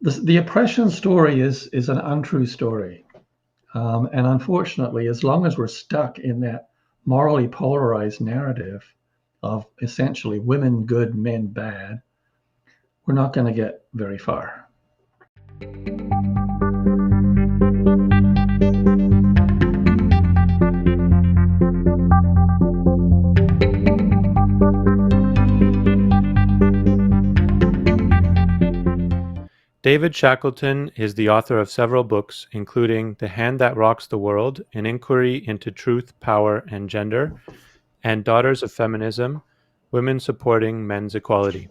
The oppression story is an untrue story. And unfortunately, as long as we're stuck in that morally polarized narrative of essentially women good, men bad, we're not going to get very far. David Shackleton is the author of several books, including The Hand That Rocks the World, An Inquiry into Truth, Power, and Gender, and Daughters of Feminism, Women Supporting Men's Equality.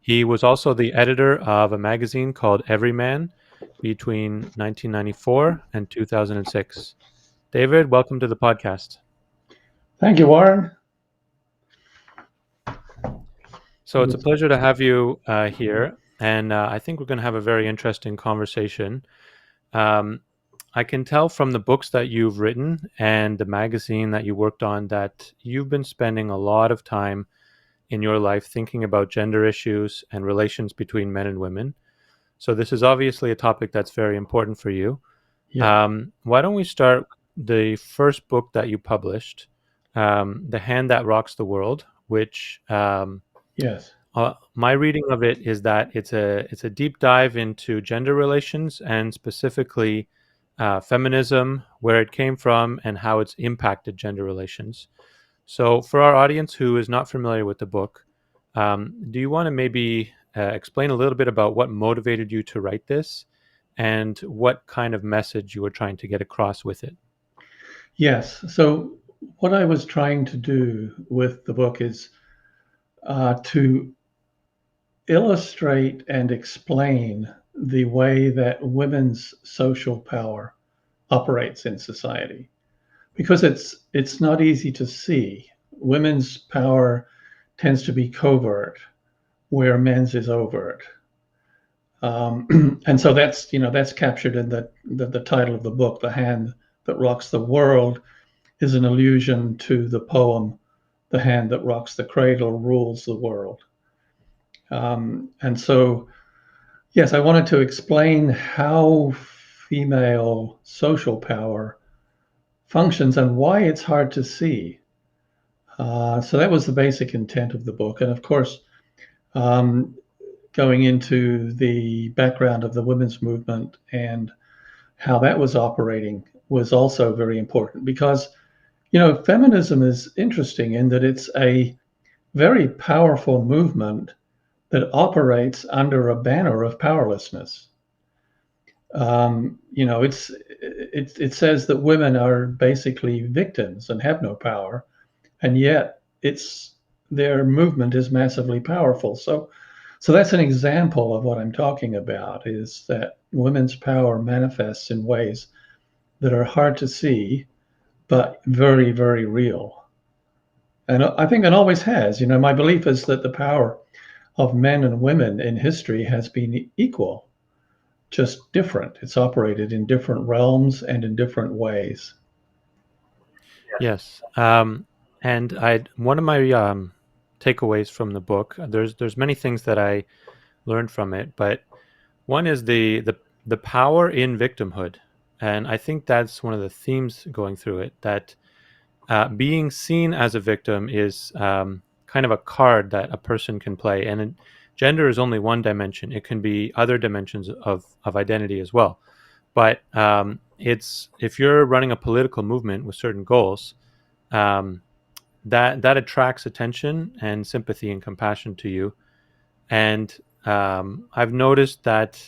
He was also the editor of a magazine called Everyman between 1994 and 2006. David, welcome to the podcast. Thank you, Warren. So it's a pleasure to have you here, and I think we're going to have a very interesting conversation. I can tell from the books that you've written and the magazine that you worked on that you've been spending a lot of time in your life thinking about gender issues and relations between men and women. So this is obviously a topic that's very important for you. Yeah. Why don't we start the first book that you published, The Hand That Rocks the World, which Yes. my reading of it is that it's a deep dive into gender relations and specifically feminism, where it came from, and how it's impacted gender relations. So, for our audience who is not familiar with the book, do you want to maybe explain a little bit about what motivated you to write this and what kind of message you were trying to get across with it? Yes. So, what I was trying to do with the book is to illustrate and explain the way that women's social power operates in society, because it's not easy to see. Women's power tends to be covert, where men's is overt. And so that's captured in the title of the book. The Hand That Rocks the World is an allusion to the poem, The Hand That Rocks the Cradle Rules the World. And so, yes, I wanted to explain how female social power functions and why it's hard to see. So that was the basic intent of the book. And of course, um, going into the background of the women's movement and how that was operating was also very important, because, feminism is interesting in that it's a very powerful movement that operates under a banner of powerlessness. It says that women are basically victims and have no power, and yet their movement is massively powerful. So that's an example of what I'm talking about, is that women's power manifests in ways that are hard to see, but very, very real. And I think it always has. My belief is that the power of men and women in history has been equal, just different. It's operated in different realms and in different ways. Yes, and one of my takeaways from the book. There's many things that I learned from it, but one is the power in victimhood, and I think that's one of the themes going through it. That being seen as a victim is kind of a card that a person can play, and gender is only one dimension. It can be other dimensions of identity as well. But it's if you're running a political movement with certain goals, um, that attracts attention and sympathy and compassion to you. And I've noticed that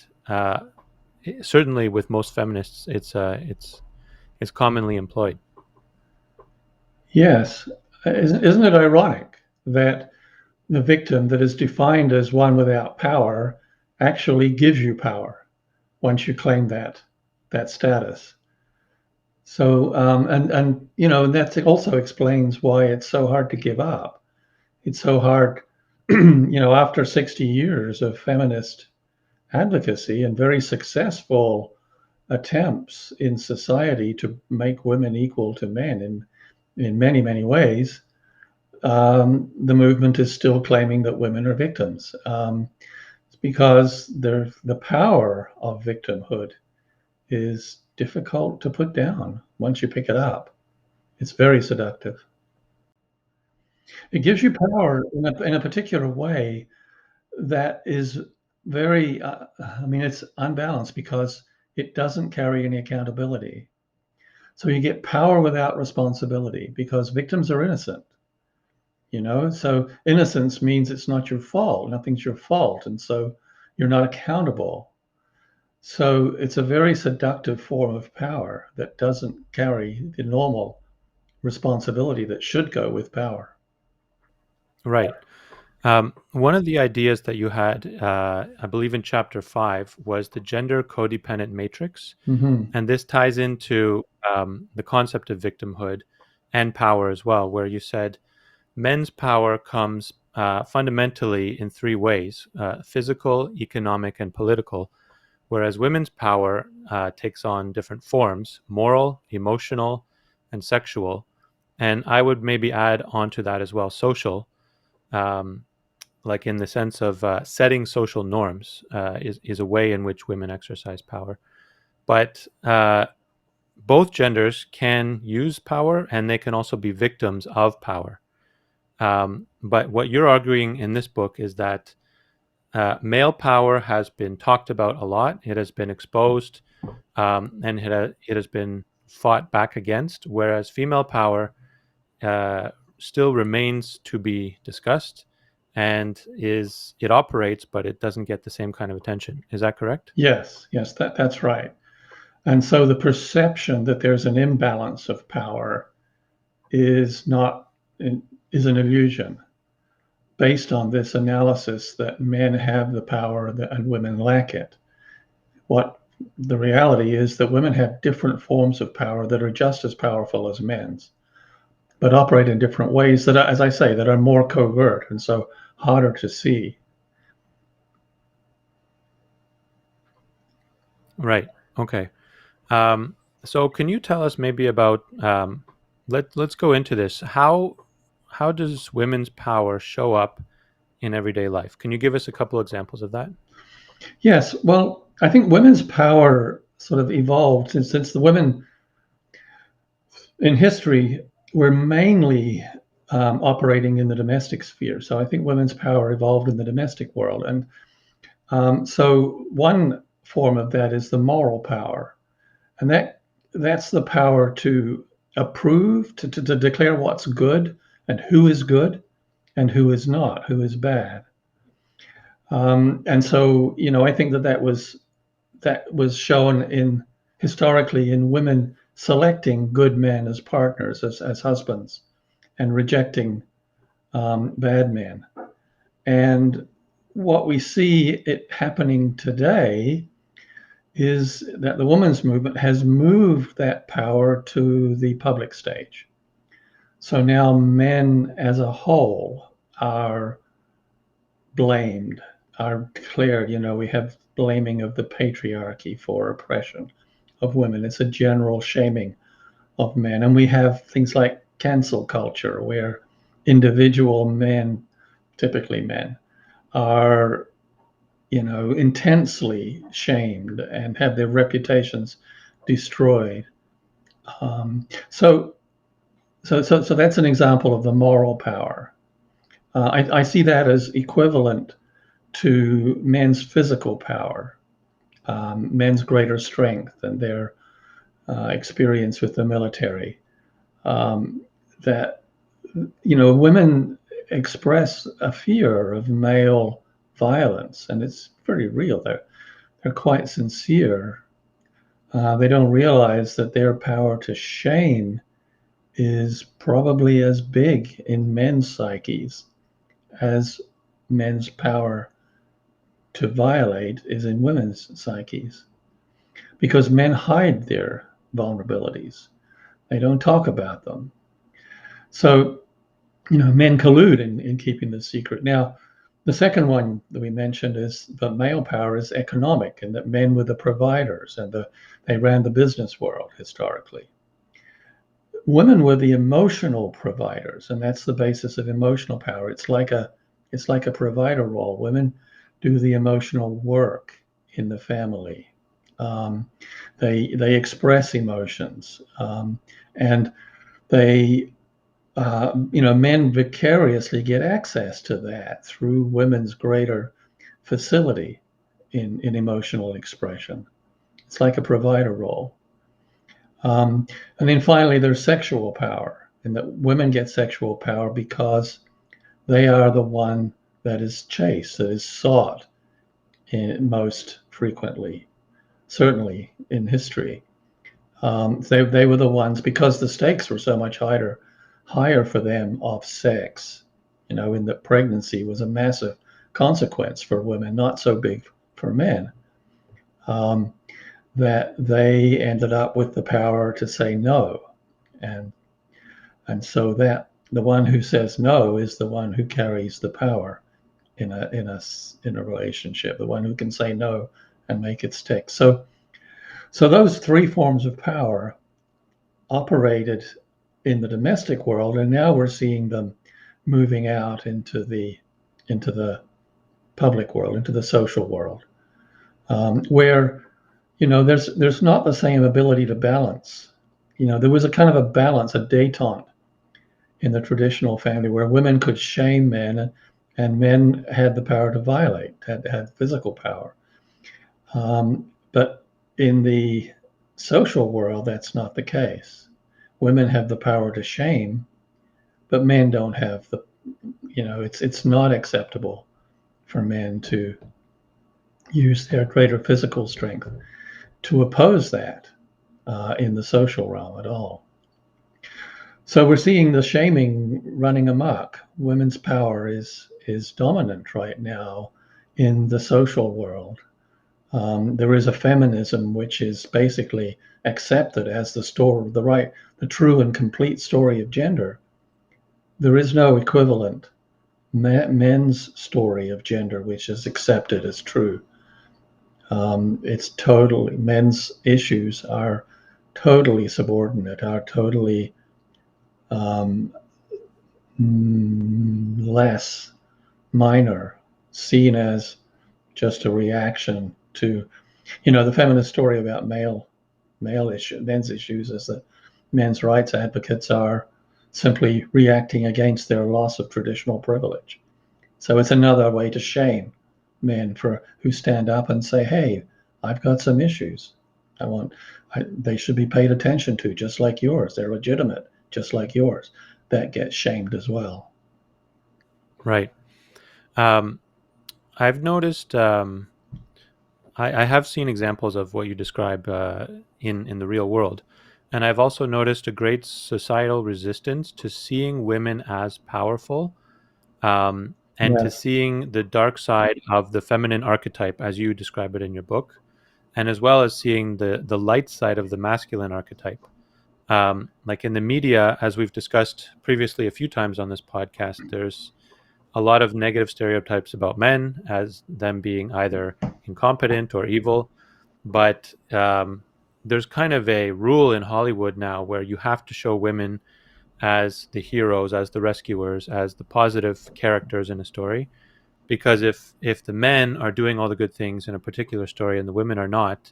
certainly with most feminists, it's commonly employed. Yes. Isn't it ironic that the victim that is defined as one without power actually gives you power once you claim that status? So, and that also explains why it's so hard to give up. It's so hard, after 60 years of feminist advocacy and very successful attempts in society to make women equal to men in many, many ways, the movement is still claiming that women are victims. because the power of victimhood is difficult to put down once you pick it up. It's very seductive. It gives you power in a particular way that is very, I mean, it's unbalanced because it doesn't carry any accountability. So you get power without responsibility because victims are innocent, you know? So innocence means it's not your fault, nothing's your fault. And so you're not accountable. So it's a very seductive form of power that doesn't carry the normal responsibility that should go with power. Right. One of the ideas that you had, I believe in chapter 5, was the gender codependent matrix. Mm-hmm. And this ties into the concept of victimhood and power as well, where you said men's power comes fundamentally in three ways: physical, economic, and political, whereas women's power takes on different forms: moral, emotional, and sexual. And I would maybe add on to that as well social. Um, like in the sense of setting social norms is a way in which women exercise power. But both genders can use power and they can also be victims of power. But what you're arguing in this book is that male power has been talked about a lot. It has been exposed and it has been fought back against, whereas female power still remains to be discussed and it operates, but it doesn't get the same kind of attention. Is that correct? Yes, yes, that's right. And so the perception that there's an imbalance of power is not is an illusion based on this analysis that men have the power and women lack it. What the reality is that women have different forms of power that are just as powerful as men's, but operate in different ways that are, as I say, that are more covert and so harder to see. Right. Okay. Um, so can you tell us maybe about let's go into this. How does women's power show up in everyday life? Can you give us a couple examples of that? Yes, well, I think women's power sort of evolved since the women in history were mainly operating in the domestic sphere. So I think women's power evolved in the domestic world. And so one form of that is the moral power. And that's the power to approve, to declare what's good and who is not, who is bad. And so, you know, I think that was shown in historically in women selecting good men as partners, as husbands, and rejecting bad men. And what we see it happening today is that the women's movement has moved that power to the public stage. So now men as a whole are blamed, are declared, you know, we have blaming of the patriarchy for oppression of women. It's a general shaming of men. And we have things like cancel culture, where individual men, typically men, are, you know, intensely shamed and have their reputations destroyed. So that's an example of the moral power. I see that as equivalent to men's physical power, men's greater strength and their experience with the military. That, you know, women express a fear of male violence, and it's very real. They're quite sincere. They don't realize that their power to shame is probably as big in men's psyches as men's power to violate is in women's psyches, because men hide their vulnerabilities. They don't talk about them. So, you know, men collude in keeping the secret. Now, the second one that we mentioned is the male power is economic, and that men were the providers and they ran the business world historically. Women were the emotional providers, and that's the basis of emotional power. It's like a provider role. Women do the emotional work in the family. Um, they express emotions, and they men vicariously get access to that through women's greater facility in emotional expression. It's like a provider role. And then finally, there's sexual power, and that women get sexual power because they are the one that is chased, that is sought most frequently, certainly in history. They were the ones, because the stakes were so much higher for them of sex, in that pregnancy was a massive consequence for women, not so big for men, um, that they ended up with the power to say no. And, and so that the one who says no is the one who carries the power in a relationship, the one who can say no and make it stick. So those three forms of power operated in the domestic world, and now we're seeing them moving out into the public world, into the social world, where there's not the same ability to balance. There was a kind of a balance, a détente in the traditional family where women could shame men, and men had the power to violate, had physical power. But in the social world, that's not the case. Women have the power to shame, but men don't have it's not acceptable for men to use their greater physical strength to oppose that in the social realm at all. So we're seeing the shaming running amok. Women's power is dominant right now in the social world. There is a feminism which is basically accepted as the true and complete story of gender. There is no equivalent men's story of gender which is accepted as true. It's totally, men's issues are totally subordinate, are totally um, less minor, seen as just a reaction to, the feminist story about men's issues is that men's rights advocates are simply reacting against their loss of traditional privilege. So it's another way to shame men who stand up and say, "Hey, I've got some issues. They should be paid attention to, just like yours. They're legitimate, just like yours." That gets shamed as well. Right. I've noticed. I have seen examples of what you describe in the real world, and I've also noticed a great societal resistance to seeing women as powerful, and to Yes, seeing the dark side of the feminine archetype as you describe it in your book, and as well as seeing the light side of the masculine archetype. Like in the media, as we've discussed previously a few times on this podcast, there's a lot of negative stereotypes about men as them being either incompetent or evil. But there's kind of a rule in Hollywood now where you have to show women as the heroes, as the rescuers, as the positive characters in a story. Because if the men are doing all the good things in a particular story and the women are not,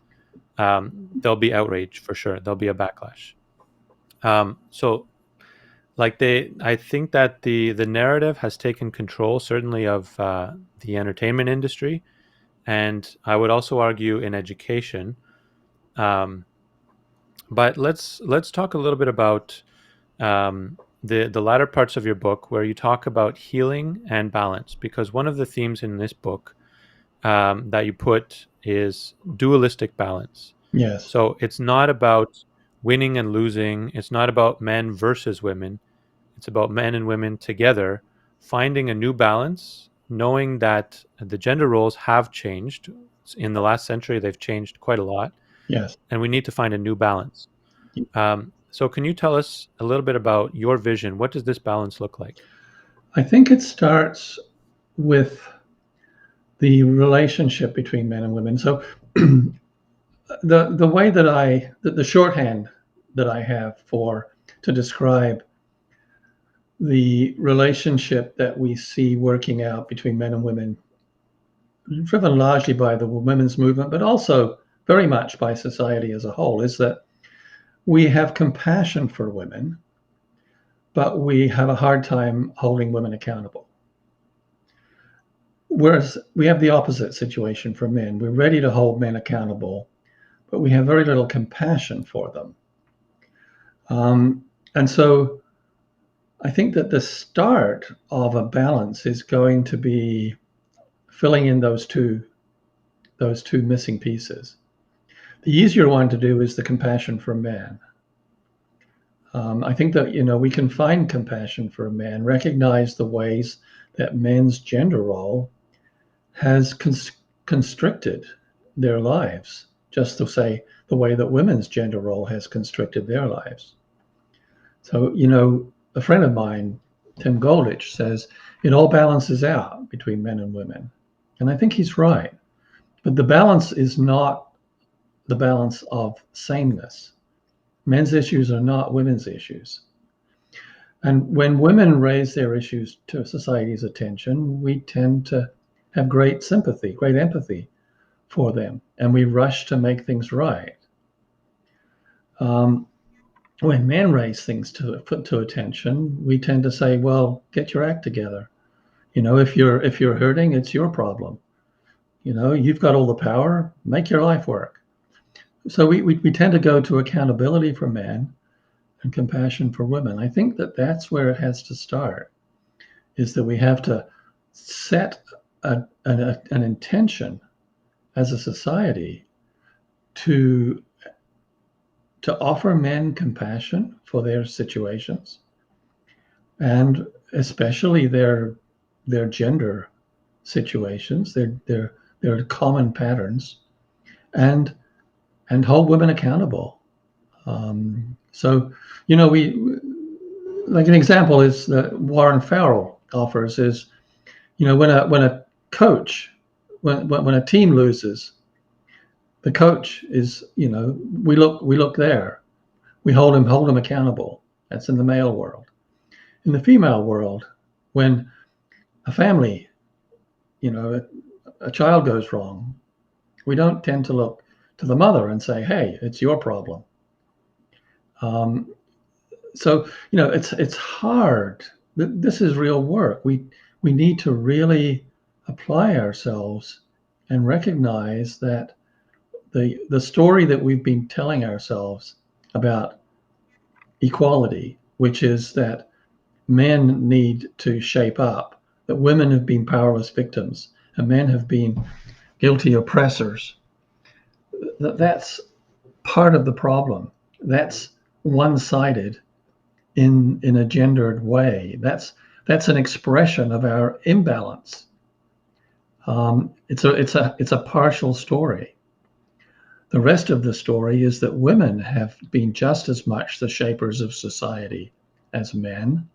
there'll be outrage for sure. There'll be a backlash. So like I think that the narrative has taken control certainly of the entertainment industry, and I would also argue in education. Um, but let's talk a little bit about the latter parts of your book where you talk about healing and balance, because one of the themes in this book that you put is dualistic balance. yes, So it's not about winning and losing. It's not about men versus women. It's about men and women together finding a new balance, knowing that the gender roles have changed. In the last century, they've changed quite a lot, yes. and we need to find a new balance. So, can you tell us a little bit about your vision? What does this balance look like? I think it starts with the relationship between men and women. So the way the shorthand that I have to describe the relationship that we see working out between men and women driven largely by the women's movement, but also very much by society as a whole, is that we have compassion for women, but we have a hard time holding women accountable. Whereas we have the opposite situation for men. We're ready to hold men accountable, but we have very little compassion for them. And so I think that the start of a balance is going to be filling in those two missing pieces. The easier one to do is the compassion for men. I think that we can find compassion for men, recognize the ways that men's gender role has constricted their lives, just to say the way that women's gender role has constricted their lives. So, a friend of mine, Tim Goldich, says it all balances out between men and women. And I think he's right. But the balance is not the balance of sameness. Men's issues are not women's issues. And when women raise their issues to society's attention, we tend to have great sympathy, great empathy for them, and we rush to make things right. When men raise things to attention, we tend to say, "Well, get your act together. If you're hurting, it's your problem. You've got all the power. Make your life work." So we tend to go to accountability for men and compassion for women. I think that that's where it has to start, is that we have to set an intention as a society to offer men compassion for their situations, and especially their gender situations, their common patterns, and hold women accountable. So, we like an example is that Warren Farrell offers is, when a coach, when a team loses, the coach is, we look there, we hold him accountable. That's in the male world. In the female world, when a family, a child goes wrong, we don't tend to look to the mother and say, "Hey, it's your problem." So it's hard. This is real work. We need to really apply ourselves and recognize that the story that we've been telling ourselves about equality, which is that men need to shape up, that women have been powerless victims and men have been guilty oppressors, that's part of the problem. That's one-sided in a gendered way. That's an expression of our imbalance. It's a partial story. The rest of the story is that women have been just as much the shapers of society as men,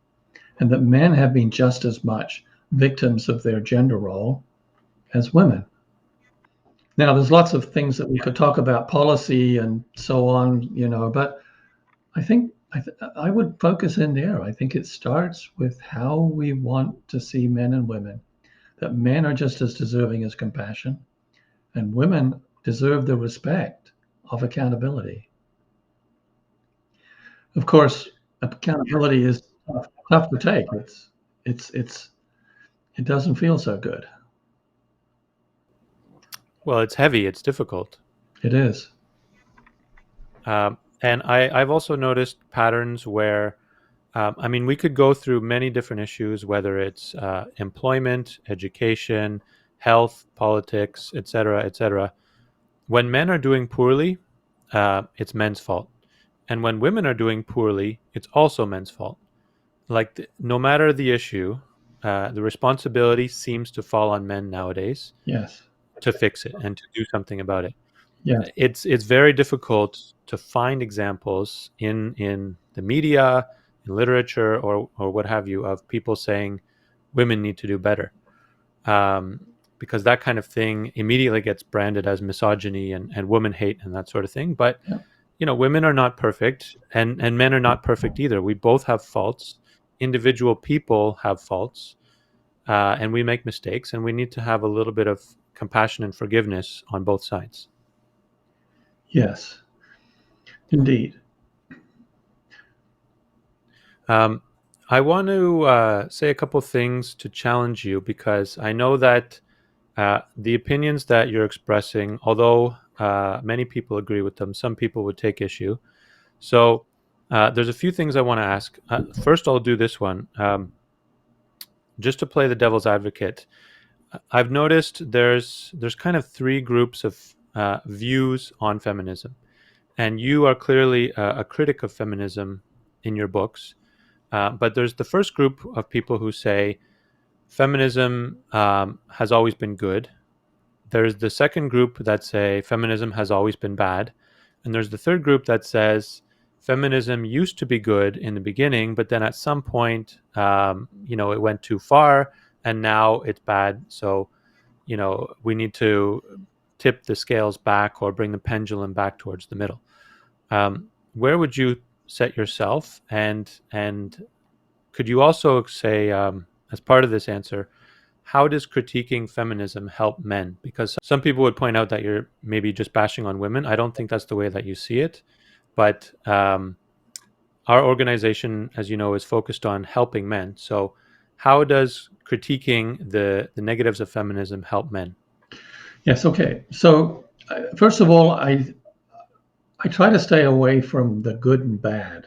and that men have been just as much victims of their gender role as women. Now, there's lots of things that we could talk about, policy and so on, but I think I would focus in there. I think it starts with how we want to see men and women, that men are just as deserving as compassion, and women deserve the respect of accountability. Of course, accountability is tough to take. It doesn't feel so good. Well, it's heavy. It's difficult. It is. And I've also noticed patterns where, we could go through many different issues, whether it's employment, education, health, politics, etc., etc. When men are doing poorly, it's men's fault. And when women are doing poorly, it's also men's fault. Like, no matter the issue, the responsibility seems to fall on men nowadays. Yes. To fix it and to do something about it. Yes. It's very difficult to find examples in the media, in literature, or what have you, of people saying women need to do better, because that kind of thing immediately gets branded as misogyny and woman hate and that sort of thing. But women are not perfect, and men are not perfect either. We both have faults. Individual people have faults, and we make mistakes, and we need to have a little bit of compassion and forgiveness on both sides. Yes, indeed. I want to say a couple things to challenge you, because I know that the opinions that you're expressing, although many people agree with them, some people would take issue. So there's a few things I want to ask. First, I'll do this one. Just to play the devil's advocate, I've noticed there's kind of three groups of views on feminism, and you are clearly a critic of feminism in your books. But there's the first group of people who say feminism has always been good. There's the second group that say feminism has always been bad. And there's the third group that says feminism used to be good in the beginning, but then at some point, it went too far and now it's bad. So, we need to tip the scales back or bring the pendulum back towards the middle. Where would you set yourself? And could you also say, as part of this answer, how does critiquing feminism help men? Because some people would point out that you're maybe just bashing on women. I don't think that's the way that you see it. But our organization, as you know, is focused on helping men. So how does critiquing the negatives of feminism help men? Yes, okay. So first of all, I try to stay away from the good and bad.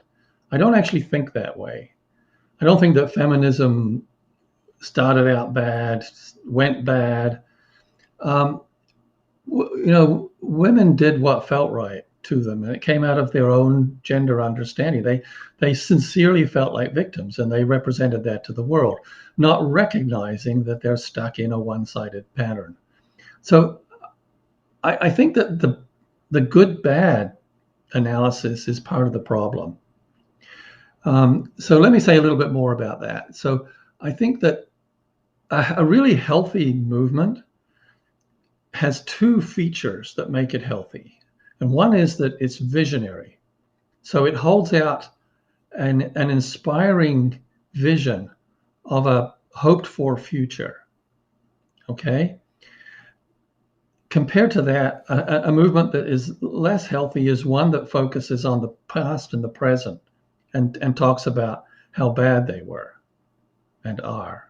I don't actually think that way. I don't think that feminism started out bad, went bad. Women did what felt right to them, and it came out of their own gender understanding. They sincerely felt like victims, and they represented that to the world, not recognizing that they're stuck in a one-sided pattern. So I think that the good bad analysis is part of the problem. So let me say a little bit more about that. So I think that a really healthy movement has two features that make it healthy. And one is that it's visionary. So it holds out an inspiring vision of a hoped for future. Okay? Compared to that, a movement that is less healthy is one that focuses on the past and the present and talks about how bad they were and are.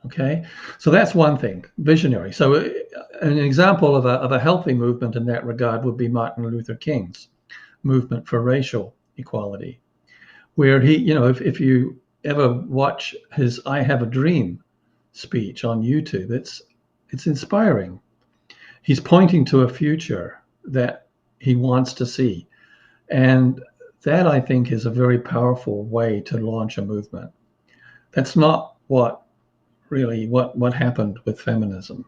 Okay, so that's one thing, visionary. So an example of a healthy movement in that regard would be Martin Luther King's movement for racial equality, where he, if you ever watch his "I Have a Dream" speech on YouTube, it's inspiring. He's pointing to a future that he wants to see, and that, I think, is a very powerful way to launch a movement. That's not what happened with feminism.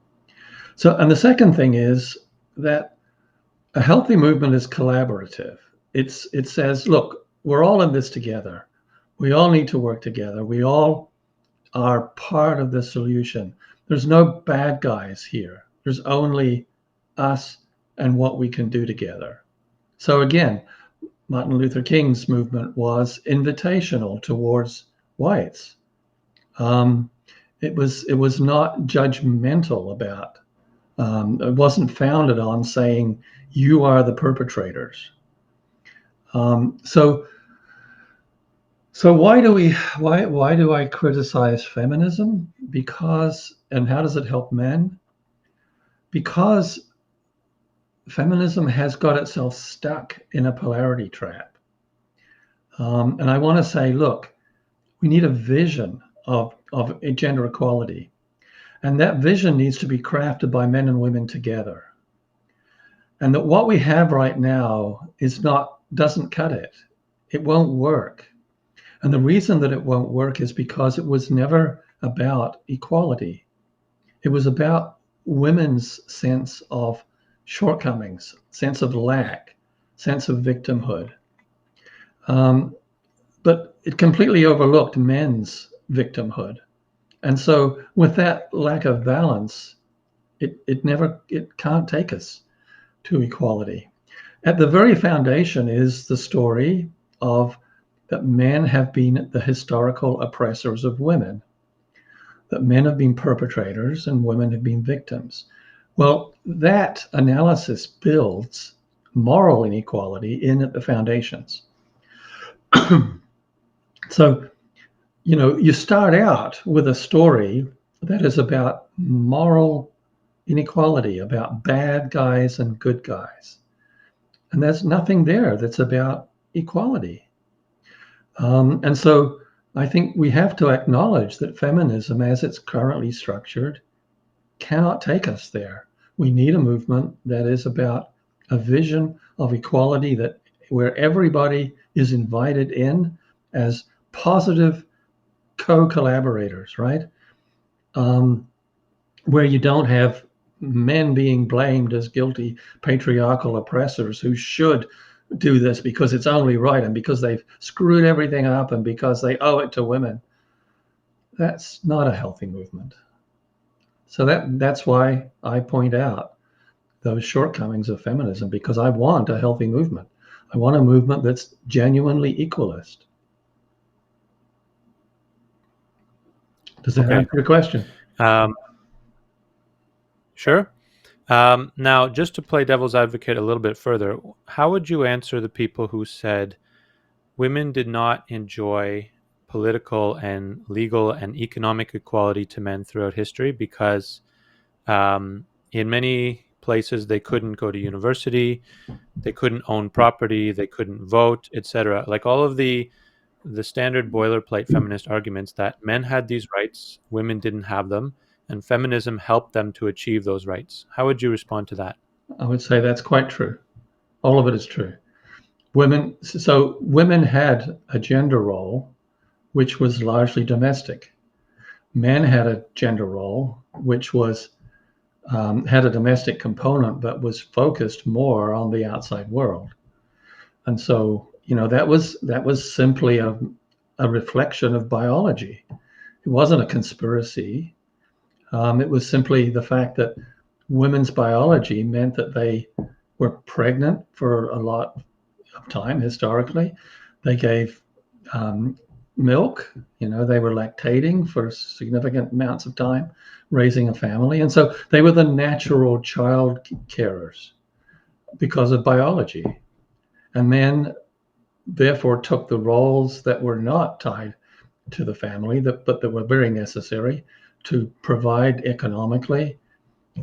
So, and the second thing is that a healthy movement is collaborative. It says, look, we're all in this together. We all need to work together. We all are part of the solution. There's no bad guys here. There's only us and what we can do together. So again, Martin Luther King's movement was invitational towards whites. It was not judgmental about. It wasn't founded on saying you are the perpetrators. So why do I criticize feminism? And how does it help men? Because feminism has got itself stuck in a polarity trap. And I want to say, look, we need a vision of gender equality. And that vision needs to be crafted by men and women together. And that what we have right now doesn't cut it. It won't work. And the reason that it won't work is because it was never about equality. It was about women's sense of shortcomings, sense of lack, sense of victimhood. But it completely overlooked men's victimhood. And so with that lack of balance, it can't take us to equality. At the very foundation is the story of that men have been the historical oppressors of women, that men have been perpetrators and women have been victims. Well, that analysis builds moral inequality in at the foundations. So, you start out with a story that is about moral inequality, about bad guys and good guys. And there's nothing there that's about equality. And so I think we have to acknowledge that feminism, as it's currently structured, cannot take us there. We need a movement that is about a vision of equality, that where everybody is invited in as positive co-collaborators, right? Where you don't have men being blamed as guilty patriarchal oppressors who should do this because it's only right and because they've screwed everything up and because they owe it to women. That's not a healthy movement. So that's why I point out those shortcomings of feminism, because I want a healthy movement. I want a movement that's genuinely equalist. Does that answer your question? Sure. Now, just to play devil's advocate a little bit further, how would you answer the people who said women did not enjoy political and legal and economic equality to men throughout history because in many places they couldn't go to university, they couldn't own property, they couldn't vote, etc. Like all of the standard boilerplate feminist arguments that men had these rights, women didn't have them, and feminism helped them to achieve those rights. How would you respond to that? I would say that's quite true. All of it is true. Women had a gender role which was largely domestic. Men had a gender role which was had a domestic component but was focused more on the outside world. And so, that was simply a reflection of biology. It wasn't a conspiracy. It was simply the fact that women's biology meant that they were pregnant for a lot of time historically. They gave milk, they were lactating for significant amounts of time, raising a family. And so they were the natural child carers because of biology. And men therefore took the roles that were not tied to the family, but that were very necessary to provide economically,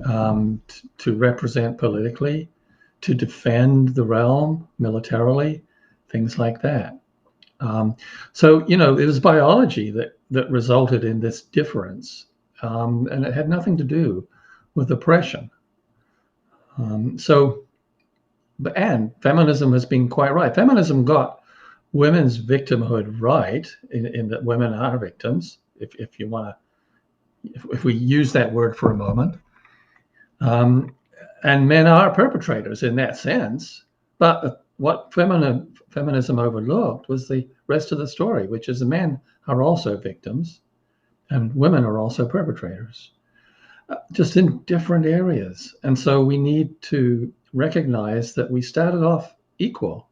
to represent politically, to defend the realm militarily, things like that. So, it was biology that resulted in this difference, and it had nothing to do with oppression. And feminism has been quite right. Feminism got women's victimhood right in that women are victims, if you want to, if we use that word for a moment. And men are perpetrators in that sense. But what feminism overlooked was the rest of the story, which is the men are also victims and women are also perpetrators, just in different areas. And so we need to recognize that we started off equal,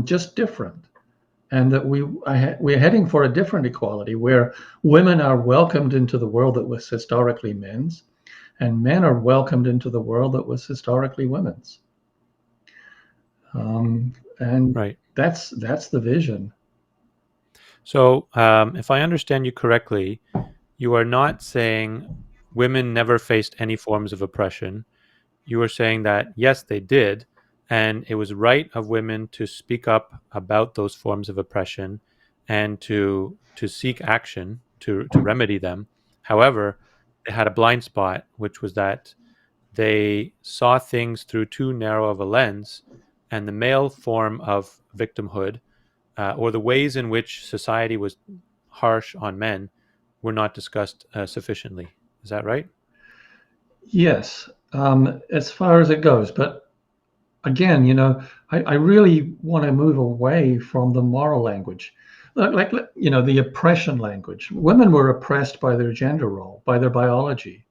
just different, and that we're heading for a different equality where women are welcomed into the world that was historically men's, and men are welcomed into the world that was historically women's. And Right. that's the vision. So, if I understand you correctly, you are not saying women never faced any forms of oppression. You are saying that, yes, they did, and it was right of women to speak up about those forms of oppression and to seek action to remedy them. However, they had a blind spot, which was that they saw things through too narrow of a lens, and the male form of victimhood, or the ways in which society was harsh on men, were not discussed sufficiently. Is that right? Yes, as far as it goes. But again, I really want to move away from the moral language, like the oppression language. Women were oppressed by their gender role, by their biology,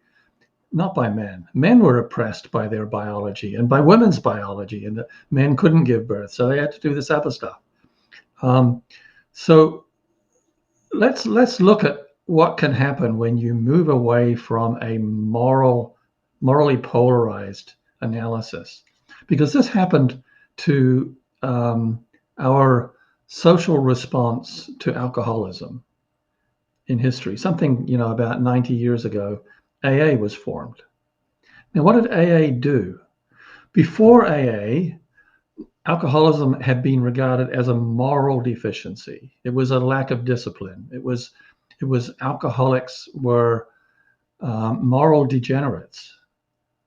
not by men. Men were oppressed by their biology and by women's biology, and the men couldn't give birth, so they had to do this other stuff. So let's look at what can happen when you move away from a moral morally polarized analysis, because this happened to our social response to alcoholism in history. Something, about 90 years ago, AA was formed. Now, what did AA do? Before AA, alcoholism had been regarded as a moral deficiency. It was a lack of discipline. It was alcoholics were moral degenerates.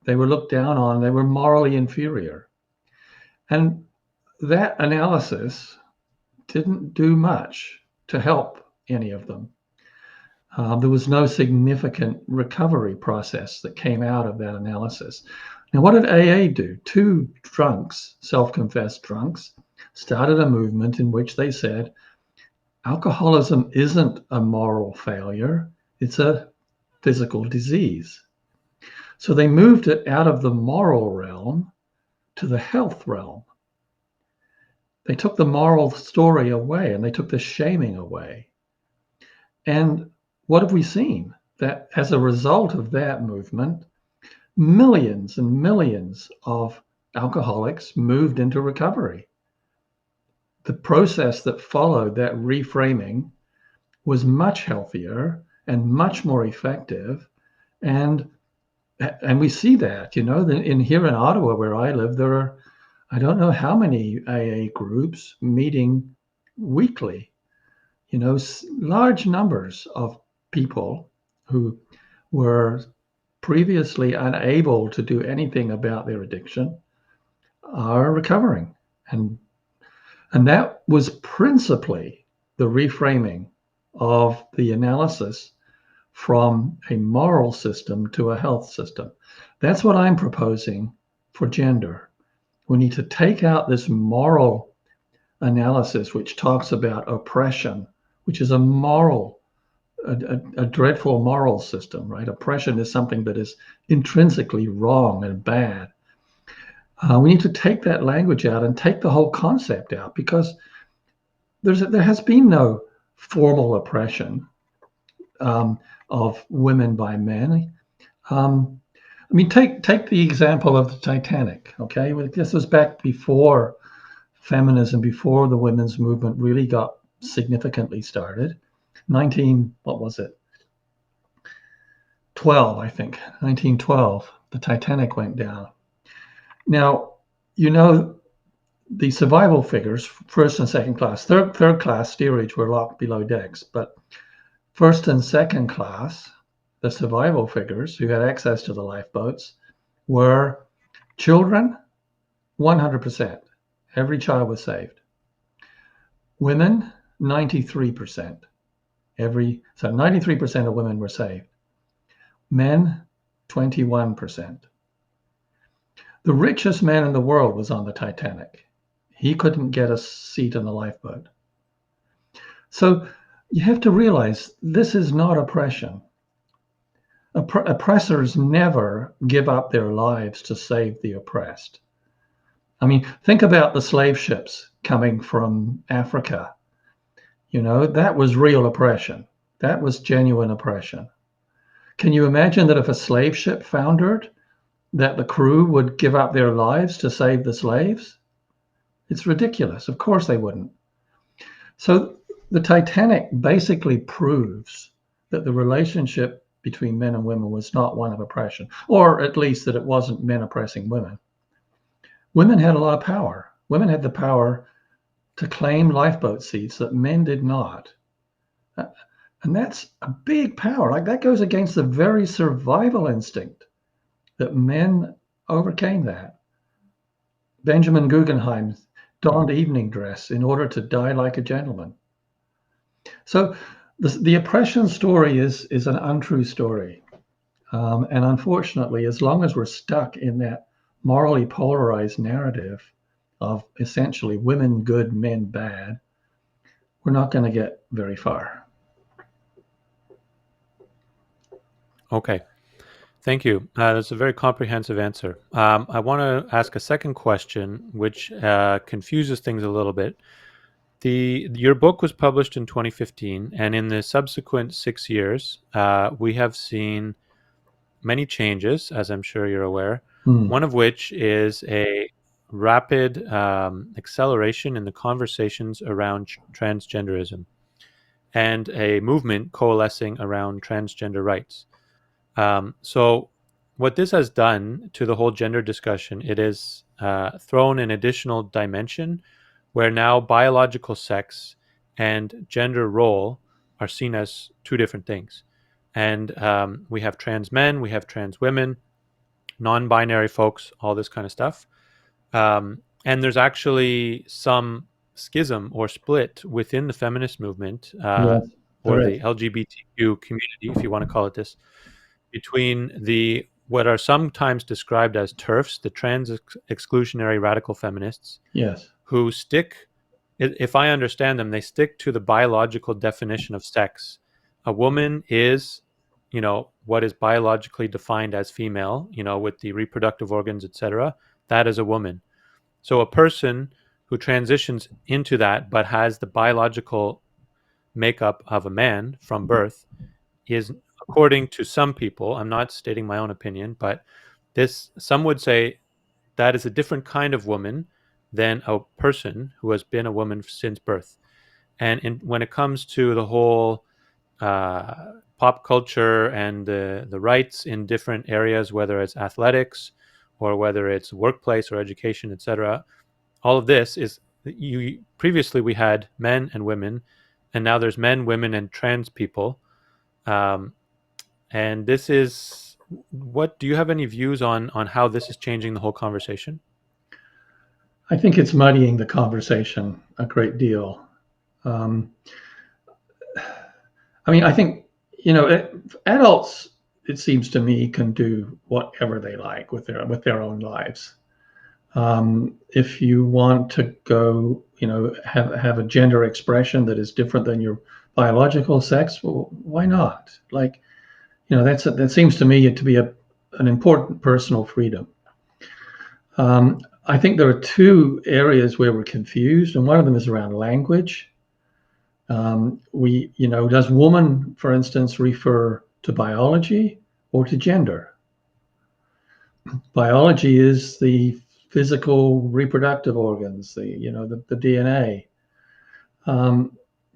They were looked down on. They were morally inferior. And that analysis didn't do much to help any of them. There was no significant recovery process that came out of that analysis. Now, what did AA do? Two drunks, self-confessed drunks, started a movement in which they said, alcoholism isn't a moral failure, it's a physical disease. So they moved it out of the moral realm to the health realm. They took the moral story away and they took the shaming away. And what have we seen? That as a result of that movement, millions and millions of alcoholics moved into recovery. The process that followed that reframing was much healthier and much more effective. And we see that, here in Ottawa, where I live, there are, I don't know how many AA groups meeting weekly, large numbers of people who were previously unable to do anything about their addiction are recovering. And that was principally the reframing of the analysis from a moral system to a health system. That's what I'm proposing for gender. We need to take out this moral analysis, which talks about oppression, which is a dreadful moral system, right? Oppression is something that is intrinsically wrong and bad. We need to take that language out and take the whole concept out, because there has been no formal oppression of women by men. Take the example of the Titanic. Okay, this was back before feminism, before the women's movement really got significantly started. 12, I think. 1912, the Titanic went down. Now, the survival figures, first and second class, third class steerage were locked below decks, but first and second class, the survival figures who had access to the lifeboats were children, 100%. Every child was saved. Women, 93%. So 93% of women were saved. Men, 21%. The richest man in the world was on the Titanic. He couldn't get a seat in the lifeboat. So you have to realize this is not oppression. Oppressors never give up their lives to save the oppressed. Think about the slave ships coming from Africa. That was real oppression. That was genuine oppression. Can you imagine that if a slave ship foundered, that the crew would give up their lives to save the slaves? It's ridiculous. Of course they wouldn't. So the Titanic basically proves that the relationship between men and women was not one of oppression, or at least that it wasn't men oppressing women. Women had a lot of power. Women had the power to claim lifeboat seats that men did not. And that's a big power. Like, that goes against the very survival instinct that men overcame that. Benjamin Guggenheim donned evening dress in order to die like a gentleman. So the oppression story is an untrue story. And unfortunately, as long as we're stuck in that morally polarized narrative of essentially women good, men bad, we're not going to get very far. Okay. Thank you. That's a very comprehensive answer. I want to ask a second question, which confuses things a little bit. Your book was published in 2015, and in the subsequent 6 years, we have seen many changes, as I'm sure you're aware. Hmm. One of which is a rapid acceleration in the conversations around transgenderism and a movement coalescing around transgender rights. So, what this has done to the whole gender discussion, it has thrown an additional dimension where now biological sex and gender role are seen as two different things. And we have trans men, we have trans women, non binary folks, all this kind of stuff. And there's actually some schism or split within the feminist movement Yes, or there the is. LGBTQ community, if you want to call it this, between the what are sometimes described as TERFs, the trans exclusionary radical feminists, Yes. who stick, if I understand them, they stick to the biological definition of sex. A woman is, what is biologically defined as female, with the reproductive organs, etc. That is a woman. So a person who transitions into that but has the biological makeup of a man from birth is, according to some people, I'm not stating my own opinion, but some would say that is a different kind of woman than a person who has been a woman since birth. And when it comes to the whole uh, pop culture and the rights in different areas, whether it's athletics or whether it's workplace or education, etc., all of this is, you previously we had men and women, and now there's men, women, and trans people. Um, and this is, what do you have any views on how this is changing the whole conversation? I think it's muddying the conversation a great deal. Um, I mean, I think, adults, it seems to me, can do whatever they like with their own lives. If you want to go, have a gender expression that is different than your biological sex, well, why not? Like, that seems to me to be an important personal freedom. I think there are two areas where we're confused, and one of them is around language. Does woman, for instance, refer to biology or to gender? Biology is the physical reproductive organs, the DNA.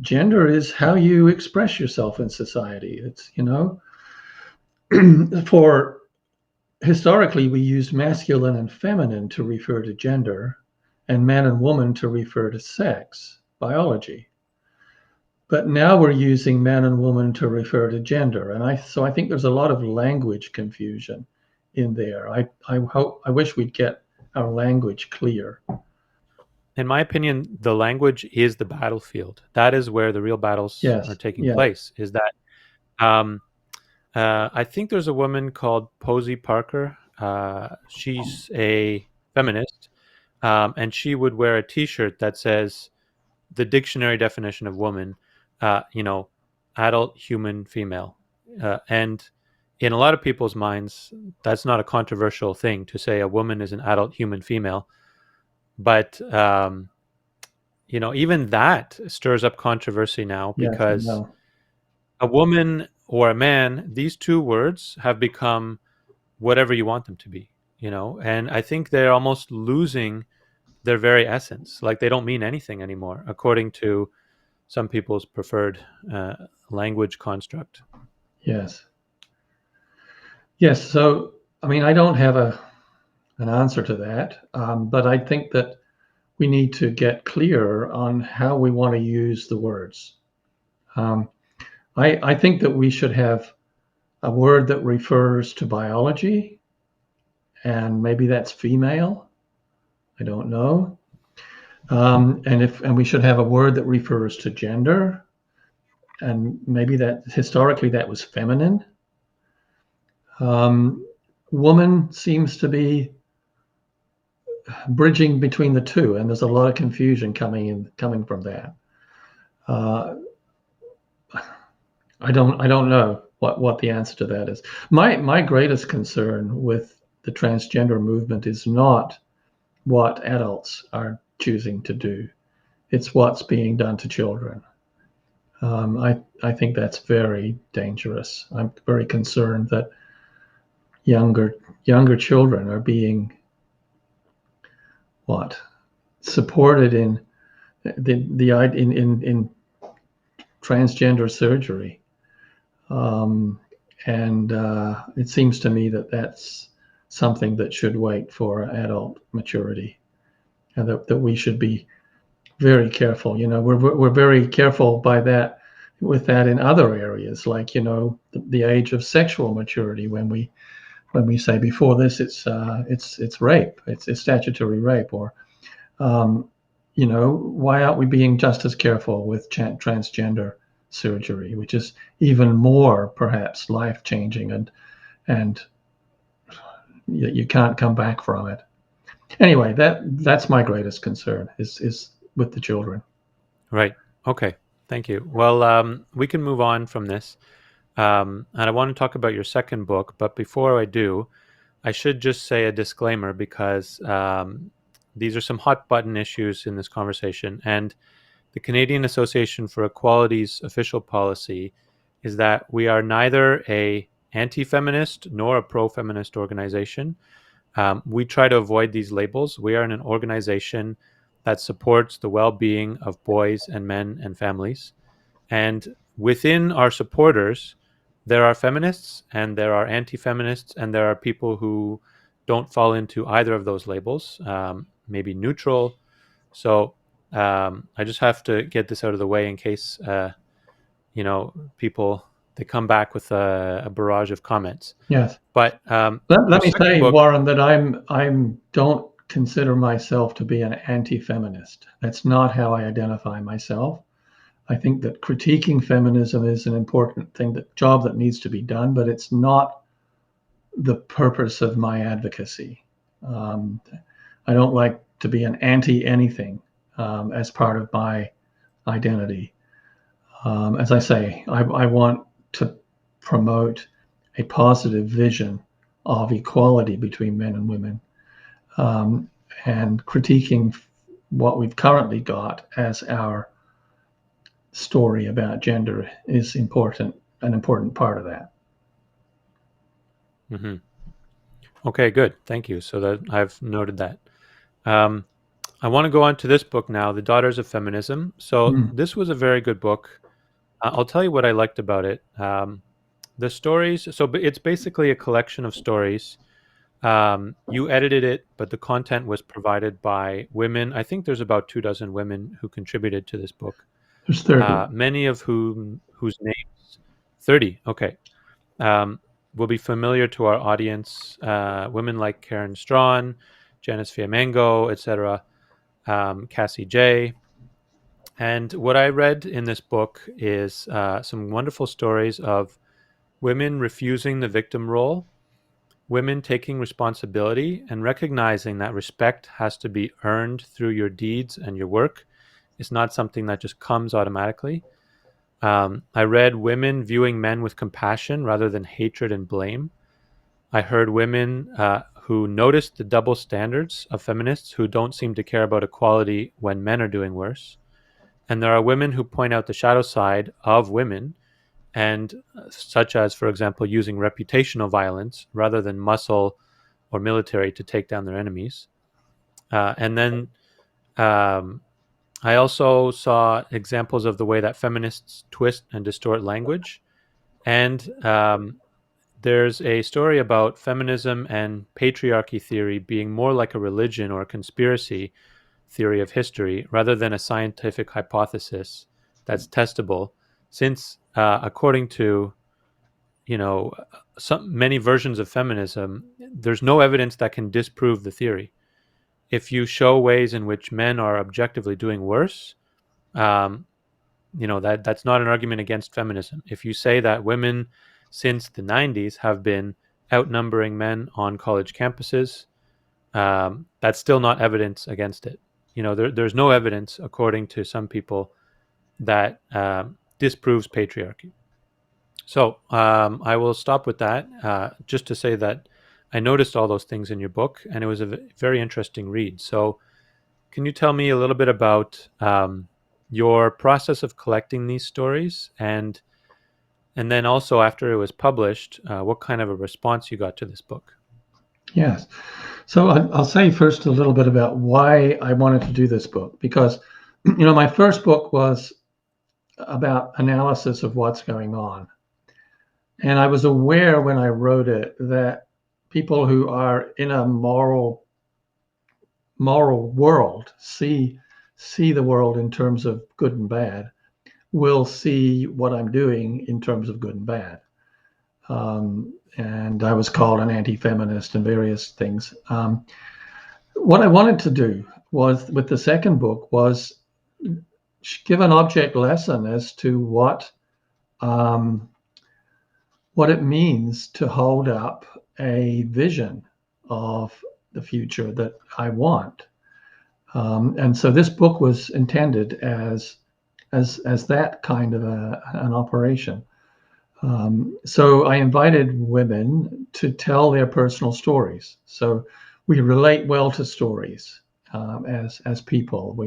Gender is how you express yourself in society. It's, for historically, we used masculine and feminine to refer to gender, and man and woman to refer to sex, biology. But now we're using man and woman to refer to gender, and I think there's a lot of language confusion in there. I wish we'd get our language clear. In my opinion, the language is the battlefield. That is where the real battles are Yes, taking yes, place. Is that um, I think there's a woman called Posey Parker. She's a feminist, and she would wear a T-shirt that says the dictionary definition of woman, adult, human, female, and in a lot of people's minds, that's not a controversial thing to say a woman is an adult, human, female. But even that stirs up controversy now yes, I because know. a woman or a man, these two words have become whatever you want them to be, and I think they're almost losing their very essence. Like they don't mean anything anymore, according to some people's preferred language construct. Yes, yes. So, I mean, I don't have an answer to that, but I think that we need to get clear on how we want to use the words. Um, I think that we should have a word that refers to biology, and maybe that's female. I don't know. And we should have a word that refers to gender, and maybe that historically that was feminine. Um, Woman seems to be bridging between the two, and there's a lot of confusion coming from that. Uh, I don't know what the answer to that is. My greatest concern with the transgender movement is not what adults are choosing to do. It's what's being done to children. I think that's very dangerous. I'm very concerned that younger younger children are being what supported in in transgender surgery, um, and it seems to me that that's something that should wait for adult maturity, and that we should be very careful. You know, we're very careful by that with that in other areas, like the age of sexual maturity. When we say before this, it's rape, it's statutory rape, or um, why aren't we being just as careful with transgender surgery, which is even more perhaps life changing, and you can't come back from it. Anyway, that's my greatest concern is with the children. Right. Okay. Thank you. Well, we can move on from this. And I want to talk about your second book. But before I do, I should just say a disclaimer because these are some hot button issues in this conversation. And the Canadian Association for Equality's official policy is that we are neither a anti-feminist nor a pro-feminist organization. We try to avoid these labels. We are an organization that supports the well-being of boys and men and families. And within our supporters, there are feminists and there are anti-feminists and there are people who don't fall into either of those labels, maybe neutral. So I just have to get this out of the way in case people they come back with a barrage of comments. Yes. But Let your me second say, book, Warren, that I'm don't consider myself to be an anti-feminist. That's not how I identify myself. I think that critiquing feminism is an important job that needs to be done, but it's not the purpose of my advocacy. Um, I don't like to be an anti anything as part of my identity. As I say, I want to promote a positive vision of equality between men and women, um, and critiquing what we've currently got as our story about gender is an important part of that. mm-hmm. Okay, good. Thank you. So that I've noted that. Um, I want to go on to this book now, The Daughters of Feminism. So Mm. this was a very good book. I'll tell you what I liked about it. The stories, so it's basically a collection of stories. You edited it, but the content was provided by women. I think there's about 24 women who contributed to this book. There's 30. Many of whose names 30. Okay. Um, will be familiar to our audience. Women like Karen Strawn, Janice Fiamengo, etc., Cassie J. And what I read in this book is some wonderful stories of women refusing the victim role, women taking responsibility and recognizing that respect has to be earned through your deeds and your work. It's not something that just comes automatically. I read women viewing men with compassion rather than hatred and blame. I heard women who noticed the double standards of feminists who don't seem to care about equality when men are doing worse. And there are women who point out the shadow side of women, and such as, for example, using reputational violence rather than muscle or military to take down their enemies. And then um, I also saw examples of the way that feminists twist and distort language. And there's a story about feminism and patriarchy theory being more like a religion or a conspiracy theory of history rather than a scientific hypothesis that's testable, since according to many versions of feminism, there's no evidence that can disprove the theory. If you show ways in which men are objectively doing worse, um, that's not an argument against feminism. If you say that women since the 90s have been outnumbering men on college campuses, that's still not evidence against it. There's no evidence, according to some people, that disproves patriarchy. So I will stop with that, just to say that I noticed all those things in your book, and it was a very interesting read. So can you tell me a little bit about your process of collecting these stories, and And then also after it was published, what kind of a response you got to this book? Yes. So I'll say first a little bit about why I wanted to do this book, because, my first book was about analysis of what's going on. And I was aware when I wrote it that people who are in a moral world see the world in terms of good and bad, will see what I'm doing in terms of good and bad. And I was called an anti-feminist and various things. What I wanted to do was, with the second book, was give an object lesson as to what it means to hold up a vision of the future that I want. And so this book was intended as that kind of an operation. So I invited women to tell their personal stories. So we relate well to stories as people.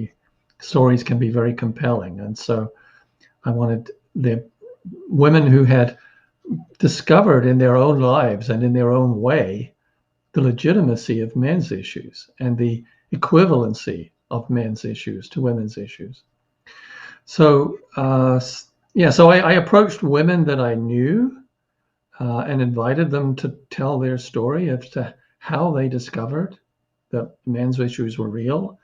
Stories can be very compelling, and so I wanted the women who had discovered in their own lives and in their own way the legitimacy of men's issues and the equivalency of men's issues to women's issues. So so I approached women that I knew and invited them to tell their story as to how they discovered that men's issues were real.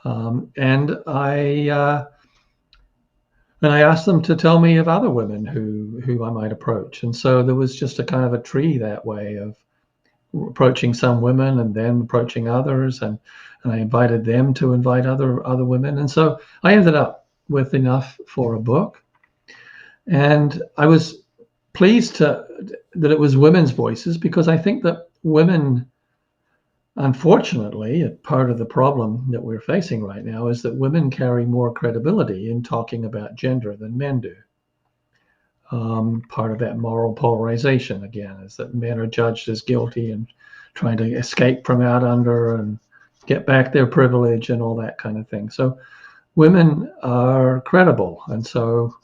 And I asked them to tell me of other women who I might approach. And so there was just a kind of a tree that way of approaching some women and then approaching others, and I invited them to invite other women. And so I ended up with enough for a book. And I was pleased that it was women's voices, because I think that women, unfortunately, part of the problem that we're facing right now is that women carry more credibility in talking about gender than men do. Part of that moral polarization, again, is that men are judged as guilty and trying to escape from out under and get back their privilege and all that kind of thing. So women are credible, and so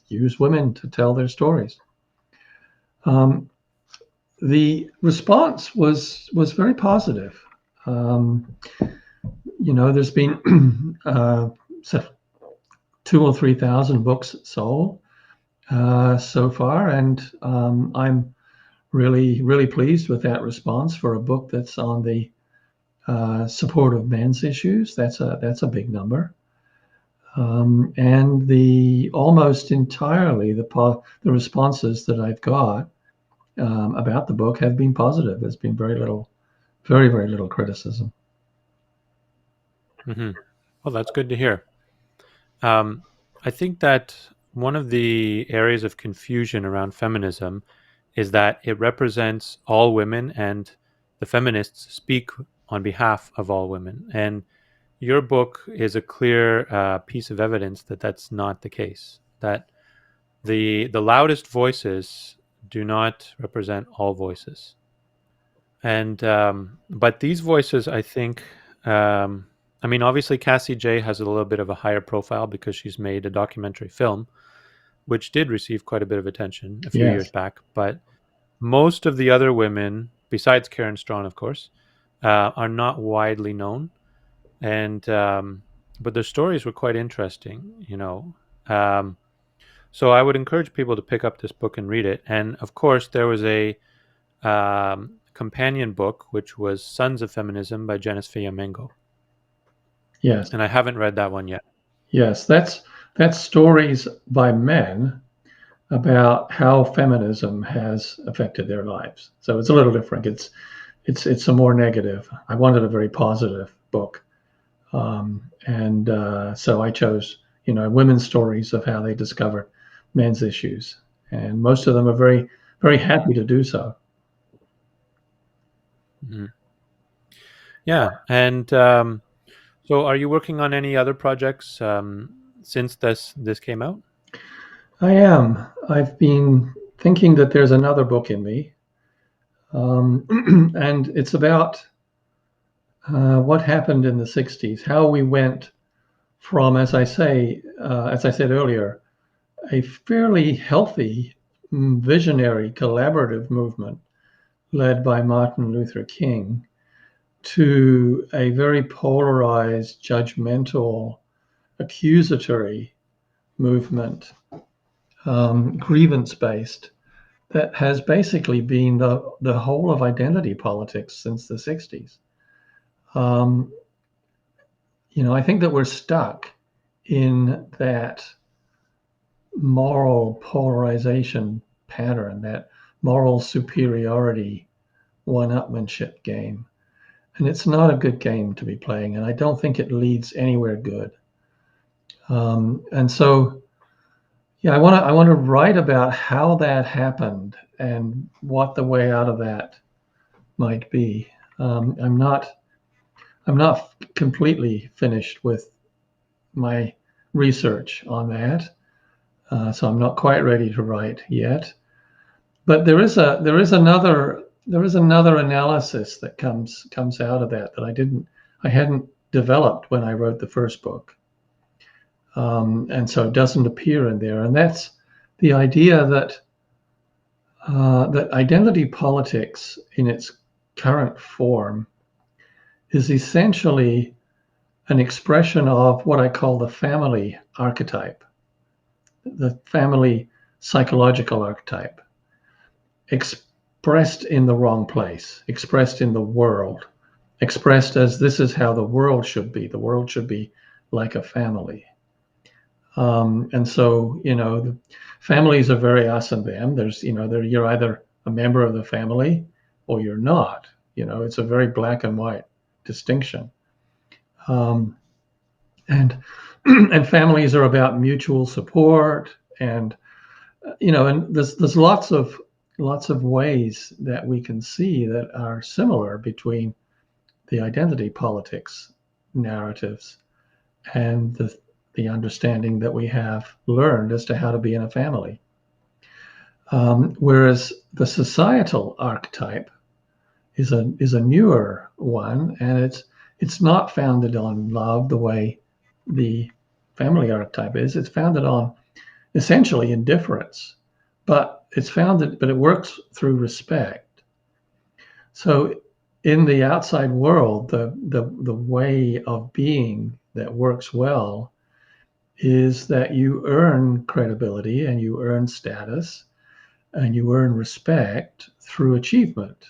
use women to tell their stories. The response was very positive. There's been 2,000 or 3,000 books sold so far, and I'm really pleased with that response for a book that's on the support of men's issues. That's a big number. And almost entirely the responses that I've got about the book have been positive. There's been very little criticism. Mm-hmm. Well, that's good to hear. I think that one of the areas of confusion around feminism is that it represents all women, and the feminists speak on behalf of all women. And your book is a clear piece of evidence that that's not the case, that the loudest voices do not represent all voices. And but these voices, I think, obviously Cassie J has a little bit of a higher profile because she's made a documentary film, which did receive quite a bit of attention a few years back. But most of the other women, besides Karen Strawn, of course, are not widely known. And but their stories were quite interesting, so I would encourage people to pick up this book and read it. And of course, there was a companion book, which was Sons of Feminism by Janice Fillamengo. Yes. And I haven't read that one yet. Yes, that's stories by men about how feminism has affected their lives. So it's a little different. It's a more negative. I wanted a very positive book. So I chose, women's stories of how they discovered men's issues. And most of them are very, very happy to do so. Mm-hmm. Yeah. And so are you working on any other projects since this came out? I am. I've been thinking that there's another book in me. And it's about what happened in the 60s, how we went from, as I said earlier, a fairly healthy visionary collaborative movement led by Martin Luther King to a very polarized, judgmental, accusatory movement, grievance-based, that has basically been the whole of identity politics since the 60s. Um, I think that we're stuck in that moral polarization pattern, that moral superiority one-upmanship game. And it's not a good game to be playing, and I don't think it leads anywhere good. And so, yeah, I want to write about how that happened and what the way out of that might be. I'm not completely finished with my research on that, so I'm not quite ready to write yet. But there is another analysis that comes out of that I hadn't developed when I wrote the first book, and so it doesn't appear in there. And that's the idea that identity politics in its current form is essentially an expression of what I call the family archetype, the family psychological archetype, expressed in the wrong place, expressed in the world, expressed as this is how the world should be. The world should be like a family. And so, the families are very us and them. You're either a member of the family or you're not. It's a very black and white distinction. Um, and and families are about mutual support, and and there's lots of ways that we can see that are similar between the identity politics narratives and the understanding that we have learned as to how to be in a family. Whereas the societal archetype is a newer one, and it's not founded on love the way the family archetype is. It's founded on essentially indifference, but it works through respect. So in the outside world, the way of being that works well is that you earn credibility and you earn status and you earn respect through achievement,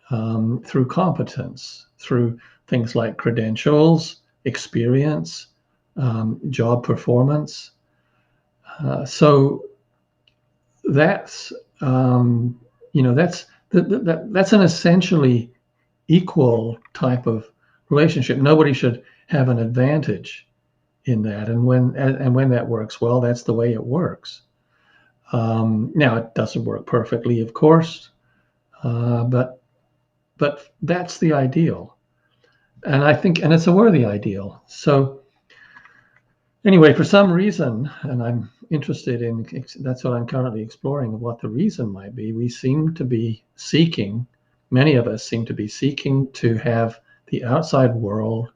through competence, through things like credentials, experience, job performance. So that's that's an essentially equal type of relationship. Nobody should have an advantage in that, and when that works well, that's the way it works. Now it doesn't work perfectly, of course, but that's the ideal, and I think, and it's a worthy ideal. So anyway, for some reason, and I'm interested in, that's what I'm currently exploring, what the reason might be. Many of us seem to be seeking to have the outside world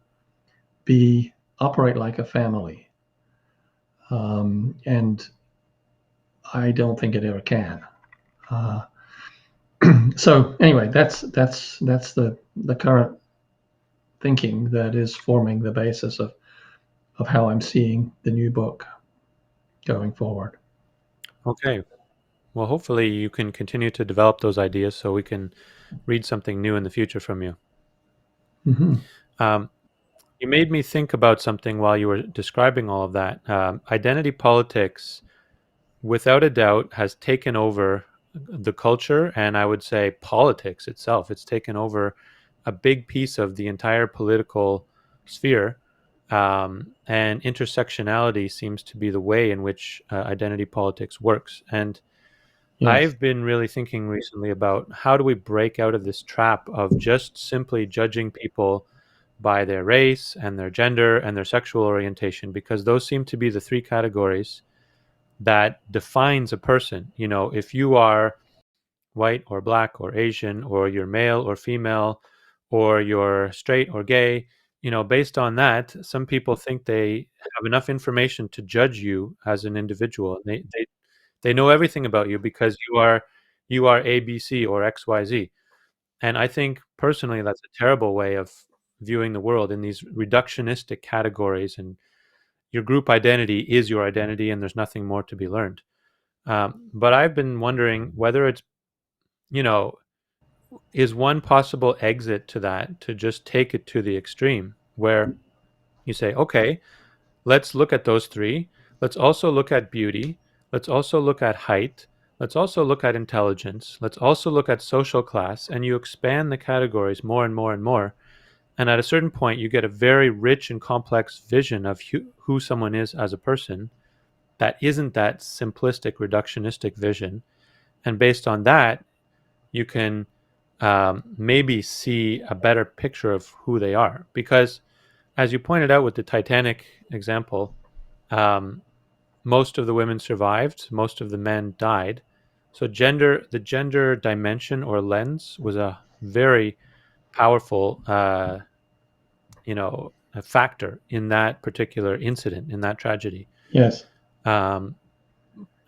operate like a family. And I don't think it ever can. So anyway, that's the current thinking that is forming the basis of how I'm seeing the new book going forward. Okay. Well, hopefully you can continue to develop those ideas so we can read something new in the future from you. Mm-hmm. You made me think about something while you were describing all of that. Identity politics, without a doubt, has taken over the culture, and I would say politics itself. It's taken over a big piece of the entire political sphere. And intersectionality seems to be the way in which identity politics works. And Yes. I've been really thinking recently about how do we break out of this trap of just simply judging people by their race and their gender and their sexual orientation, because those seem to be the three categories that defines a person. If you are white or black or Asian, or you're male or female, or you're straight or gay, based on that, some people think they have enough information to judge you as an individual. They They know everything about you because you are ABC or XYZ. And I think personally that's a terrible way of viewing the world in these reductionistic categories, and your group identity is your identity and there's nothing more to be learned. But I've been wondering whether it's, you know, is one possible exit to that to just take it to the extreme where you say, okay, let's look at those three. Let's also look at beauty. Let's also look at height. Let's also look at intelligence. Let's also look at social class. And you expand the categories more and more and more. And at a certain point, you get a very rich and complex vision of who someone is as a person that isn't that simplistic, reductionistic vision. And based on that, you can maybe see a better picture of who they are. Because, as you pointed out with the Titanic example, um, most of the women survived, most of the men died. So the gender dimension or lens was a very powerful, a factor in that particular incident, in that tragedy. Yes. Um,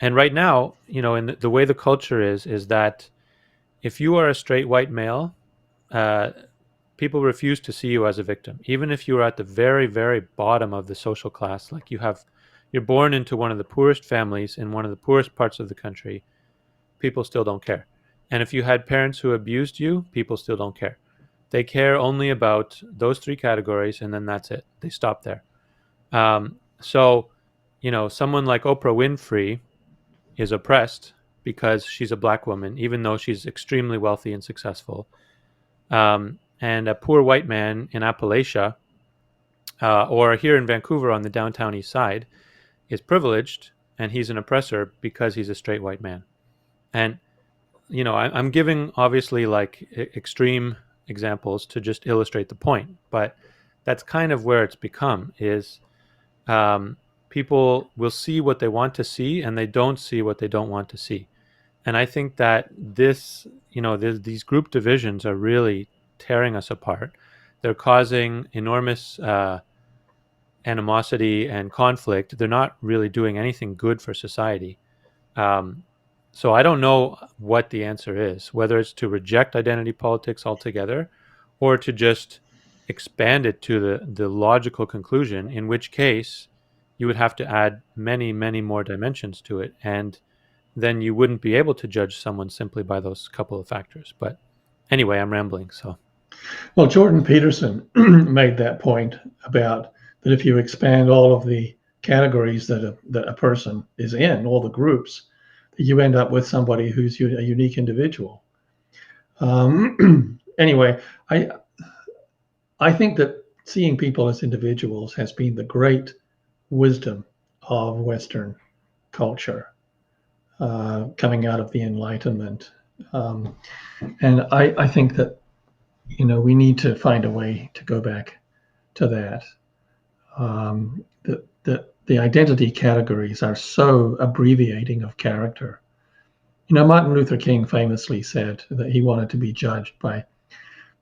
and right now, in the way the culture is that if you are a straight white male, uh, people refuse to see you as a victim, even if you are at the very, very bottom of the social class. Like you're born into one of the poorest families in one of the poorest parts of the country. People still don't care. And if you had parents who abused you, people still don't care. They care only about those three categories, and then that's it. They stop there. So, someone like Oprah Winfrey is oppressed because she's a black woman, even though she's extremely wealthy and successful. And a poor white man in Appalachia or here in Vancouver on the downtown east side is privileged, and he's an oppressor because he's a straight white man. And I'm giving obviously like extreme examples to just illustrate the point, but that's kind of where it's become is people will see what they want to see and they don't see what they don't want to see. And I think that these group divisions are really tearing us apart. They're causing enormous animosity and conflict. They're not really doing anything good for society. Um, so I don't know what the answer is, whether it's to reject identity politics altogether or to just expand it to the logical conclusion, in which case you would have to add many, many more dimensions to it. And then you wouldn't be able to judge someone simply by those couple of factors. But anyway, I'm rambling. So, Well, Jordan Peterson made that point about that if you expand all of the categories that a person is in, all the groups, you end up with somebody who's a unique individual. Anyway, I think that seeing people as individuals has been the great wisdom of Western culture coming out of the Enlightenment. And I think that, we need to find a way to go back to that. The identity categories are so abbreviating of character. Martin Luther King famously said that he wanted to be judged by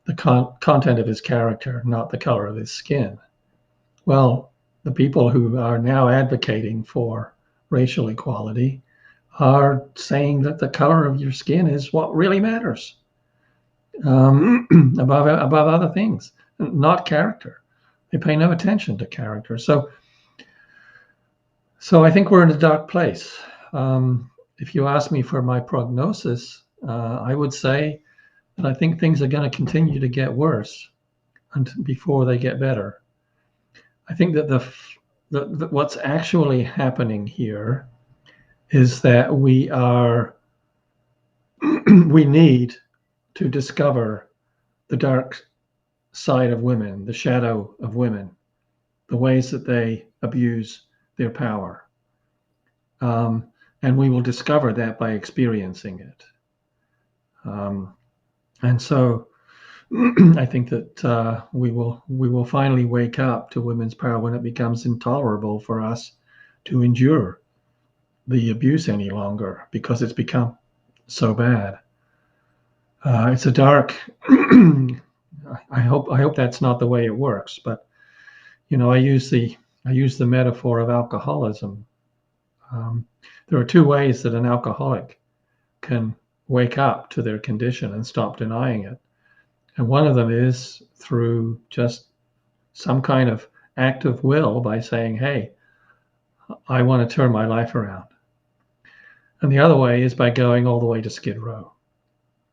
the content of his character, not the color of his skin. Well, the people who are now advocating for racial equality are saying that the color of your skin is what really matters above other things, not character. They pay no attention to character. So I think we're in a dark place. If you ask me for my prognosis, I would say that I think things are going to continue to get worse before they get better. I think that what's actually happening here is that we need to discover the dark side of women, the shadow of women, the ways that they abuse their power. And we will discover that by experiencing it. And so I think that we will finally wake up to women's power when it becomes intolerable for us to endure the abuse any longer because it's become so bad. It's a dark. I hope that's not the way it works, but I use the metaphor of alcoholism. There are two ways that an alcoholic can wake up to their condition and stop denying it. And one of them is through just some kind of act of will by saying, hey, I want to turn my life around. And the other way is by going all the way to Skid Row,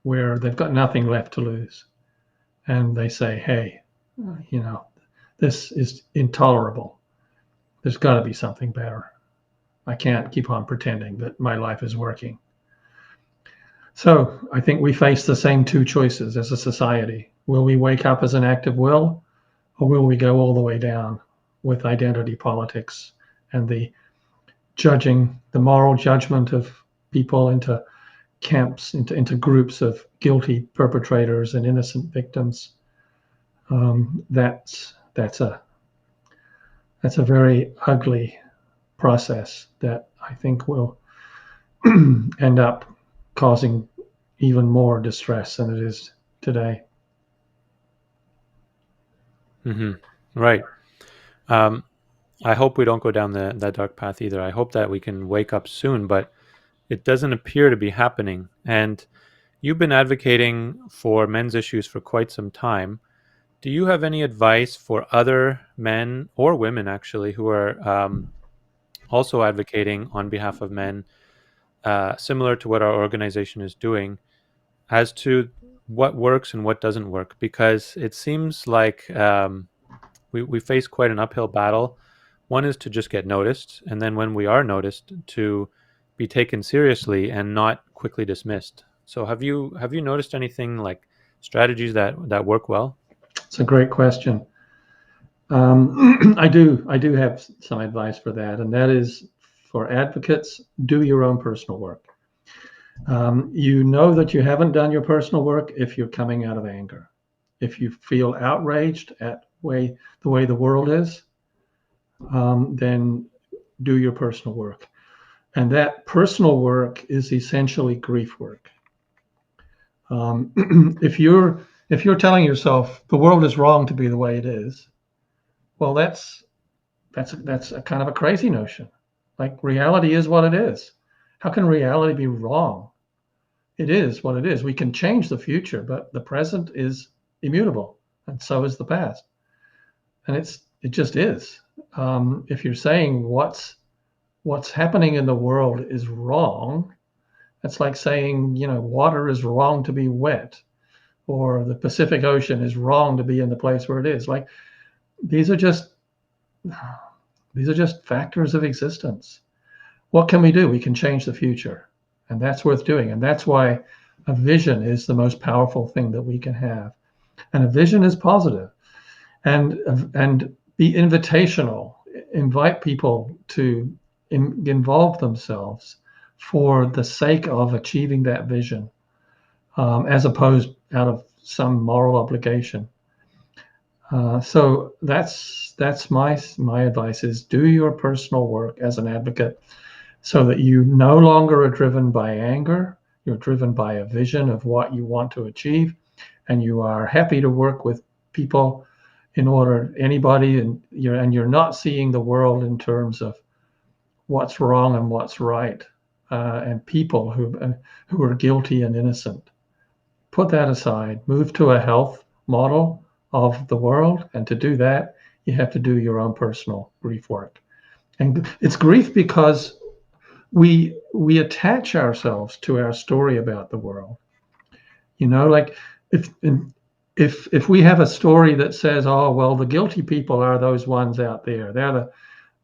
where they've got nothing left to lose. And they say, hey, this is intolerable. There's got to be something better. I can't keep on pretending that my life is working. So I think we face the same two choices as a society. Will we wake up as an act of will, or will we go all the way down with identity politics and the moral judgment of people into camps, into groups of guilty perpetrators and innocent victims? That's a very ugly process that I think will end up causing even more distress than it is today. Mm-hmm. Right. I hope we don't go down that dark path either. I hope that we can wake up soon, but it doesn't appear to be happening. And you've been advocating for men's issues for quite some time. Do you have any advice for other men or women, actually, who are also advocating on behalf of men, similar to what our organization is doing, as to what works and what doesn't work? Because it seems like we face quite an uphill battle. One is to just get noticed, and then when we are noticed, to be taken seriously and not quickly dismissed. So have you noticed anything like strategies that work well? It's a great question. I do have some advice for that, and that is for advocates: do your own personal work. You know that you haven't done your personal work if you're coming out of anger. If you feel outraged at the way the world is, then do your personal work. And that personal work is essentially grief work. If you're telling yourself the world is wrong to be the way it is, well, that's a kind of a crazy notion. Like, reality is what it is. How can reality be wrong? It is what it is. We can change the future, but the present is immutable, and so is the past. And it just is. If you're saying what's happening in the world is wrong, that's like saying, water is wrong to be wet, or the Pacific Ocean is wrong to be in the place where it is. Like, these are just factors of existence. What can we do? We can change the future, and that's worth doing. And that's why a vision is the most powerful thing that we can have. And a vision is positive, and be invitational. Invite people to involve themselves for the sake of achieving that vision, as opposed out of some moral obligation. So that's my advice: is do your personal work as an advocate, so that you no longer are driven by anger. You're driven by a vision of what you want to achieve, and you are happy to work with people and you're not seeing the world in terms of what's wrong and what's right, and people who are guilty and innocent. Put that aside. Move to a health model of the world, and to do that, you have to do your own personal grief work. And it's grief because we attach ourselves to our story about the world. Like, if we have a story that says, oh well, the guilty people are those ones out there. They're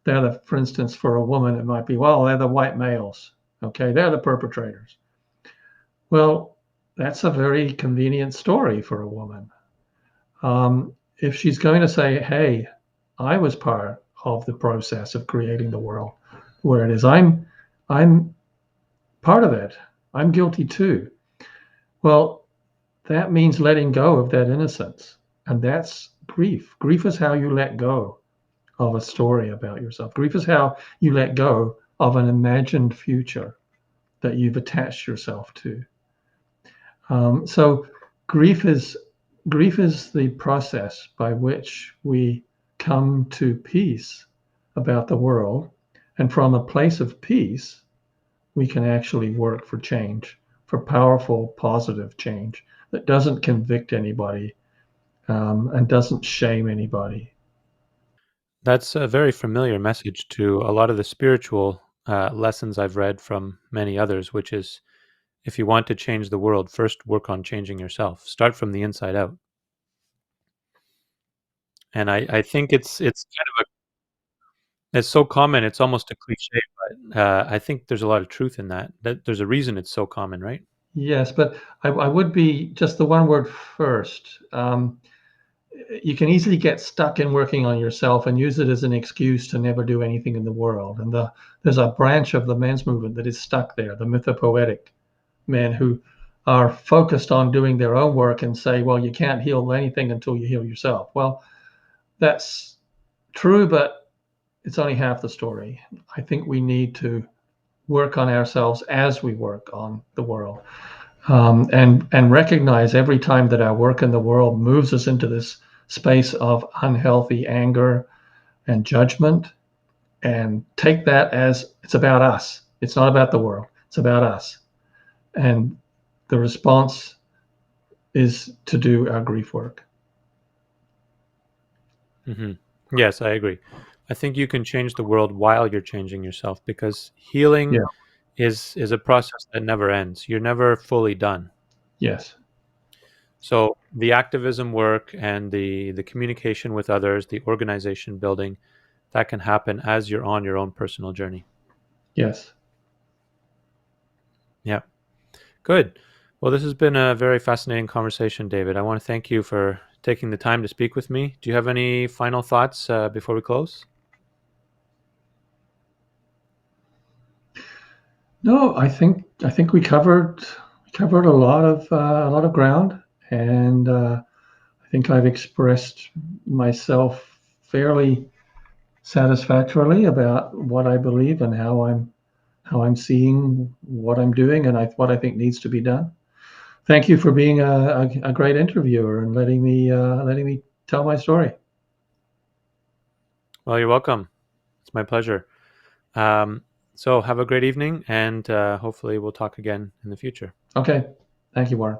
the, for instance, for a woman, it might be, well, they're the white males. Okay, they're the perpetrators. Well, that's a very convenient story for a woman. If she's going to say, hey, I was part of the process of creating the world where it is, I'm part of it. I'm guilty too. Well, that means letting go of that innocence. And that's grief. Grief is how you let go of a story about yourself. Grief is how you let go of an imagined future that you've attached yourself to. So grief is the process by which we come to peace about the world And from a place of peace, we can actually work for change, for powerful, positive change that doesn't convict anybody and doesn't shame anybody. That's a very familiar message to a lot of the spiritual lessons I've read from many others, which is if you want to change the world, first work on changing yourself. Start from the inside out. And I think it's kind of it's so common, it's almost a cliche, but I think there's a lot of truth in that. That there's a reason it's so common, right? Yes, but I would be just the one word first. You can easily get stuck in working on yourself and use it as an excuse to never do anything in the world. And there's a branch of the men's movement that is stuck there, the mythopoetic men who are focused on doing their own work and say, well, you can't heal anything until you heal yourself. Well, that's true, but it's only half the story. I think we need to work on ourselves as we work on the world. And recognize every time that our work in the world moves us into this space of unhealthy anger and judgment, and take that as it's about us. It's not about the world. It's about us. And the response is to do our grief work. Hmm. Yes, I agree. I think you can change the world while you're changing yourself because healing Yeah. is a process that never ends. You're never fully done. Yes. So the activism work and the communication with others, the organization building, that can happen as you're on your own personal journey. Yes. Yeah. Good. Well, this has been a very fascinating conversation, David. I want to thank you for taking the time to speak with me. Do you have any final thoughts before we close? No, I think we covered a lot of ground, and I think I've expressed myself fairly satisfactorily about what I believe and how I'm seeing what I'm doing and what I think needs to be done. Thank you for being a great interviewer and letting me tell my story. Well, you're welcome. It's my pleasure. Um, so have a great evening, and hopefully we'll talk again in the future. Okay, thank you, Warren.